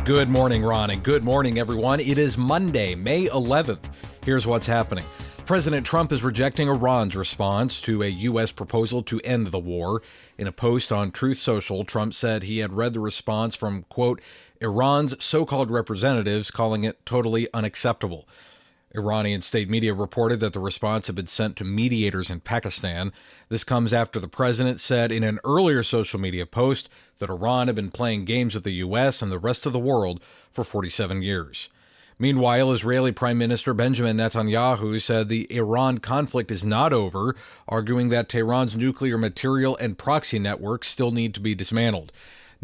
Good morning, Ron, and good morning, everyone. It is Monday, May 11th. Here's what's happening. President Trump is rejecting Iran's response to a U.S. proposal to end the war. In a post on Truth Social, Trump said he had read the response from, quote, Iran's so-called representatives, calling it totally unacceptable. Iranian state media reported that the response had been sent to mediators in Pakistan. This comes after the president said in an earlier social media post that Iran had been playing games with the U.S. and the rest of the world for 47 years. Meanwhile, Israeli Prime Minister Benjamin Netanyahu said the Iran conflict is not over, arguing that Tehran's nuclear material and proxy networks still need to be dismantled.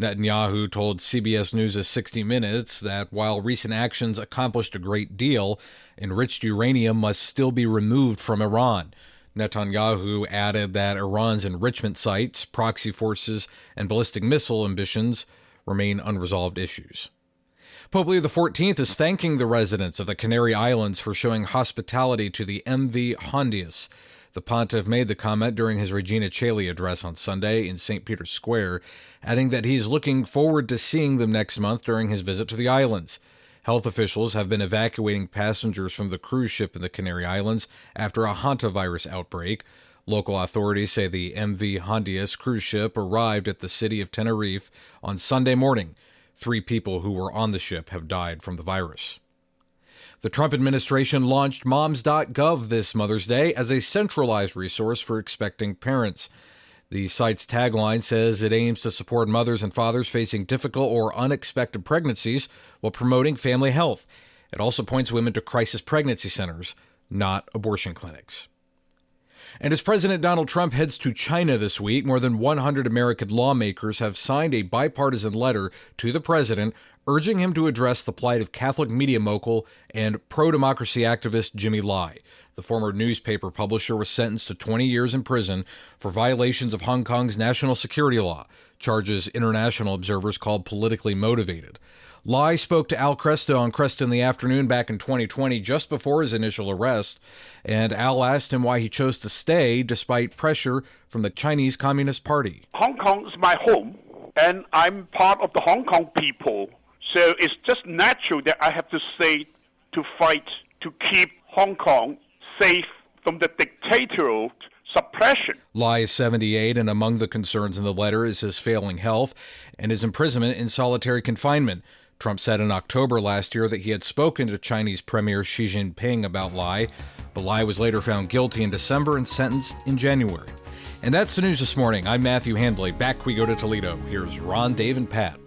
Netanyahu told CBS News' 60 Minutes that while recent actions accomplished a great deal, enriched uranium must still be removed from Iran. Netanyahu added that Iran's enrichment sites, proxy forces, and ballistic missile ambitions remain unresolved issues. Pope Leo XIV is thanking the residents of the Canary Islands for showing hospitality to the MV Hondius. The pontiff made the comment during his Regina Coeli address on Sunday in St. Peter's Square, adding that he's looking forward to seeing them next month during his visit to the islands. Health officials have been evacuating passengers from the cruise ship in the Canary Islands after a hantavirus outbreak. Local authorities say the MV Hondius cruise ship arrived at the city of Tenerife on Sunday morning. 3 people who were on the ship have died from the virus. The Trump administration launched moms.gov this Mother's Day as a centralized resource for expecting parents. The site's tagline says it aims to support mothers and fathers facing difficult or unexpected pregnancies while promoting family health. It also points women to crisis pregnancy centers, not abortion clinics. And as President Donald Trump heads to China this week, more than 100 American lawmakers have signed a bipartisan letter to the president urging him to address the plight of Catholic media mogul and pro-democracy activist Jimmy Lai. The former newspaper publisher was sentenced to 20 years in prison for violations of Hong Kong's national security law, charges international observers called politically motivated. Lai spoke to Al Kresta on Kresta in the Afternoon back in 2020, just before his initial arrest, and Al asked him why he chose to stay despite pressure from the Chinese Communist Party. Hong Kong is my home, and I'm part of the Hong Kong people, so it's just natural that I have to stay to fight to keep Hong Kong safe from the dictatorial suppression. Lai is 78, and among the concerns in the letter is his failing health and his imprisonment in solitary confinement. Trump said in October last year that he had spoken to Chinese Premier Xi Jinping about Lai, but Lai was later found guilty in December and sentenced in January. And that's the news this morning. I'm Matthew Handley. Back we go to Toledo. Here's Ron, Dave, and Pat.